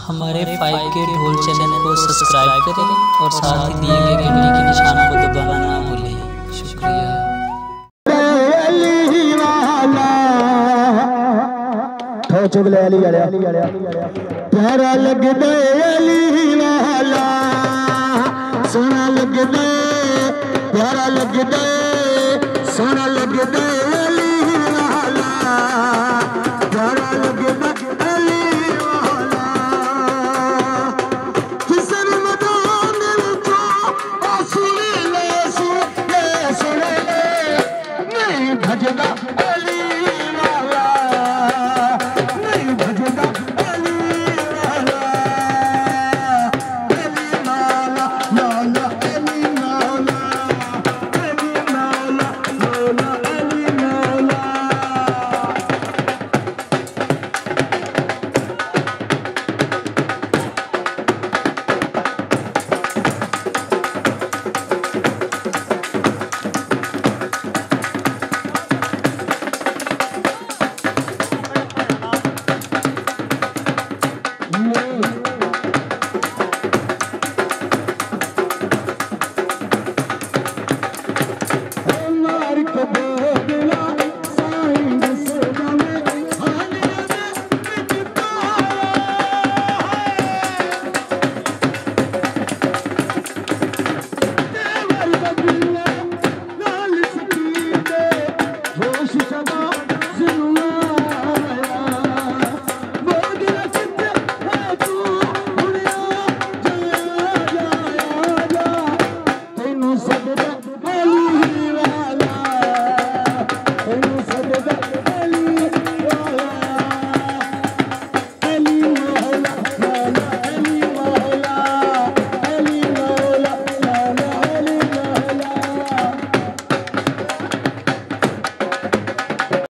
हमारे 5K ढोल channel को सब्सक्राइब करें और साथ ही दिए गए घंटी के निशान को दबाना ना भूलें। शुक्रिया। प्यारा लगदा अली वाला, सोना लगदा, प्यारा लगदा, सोना लगदा अली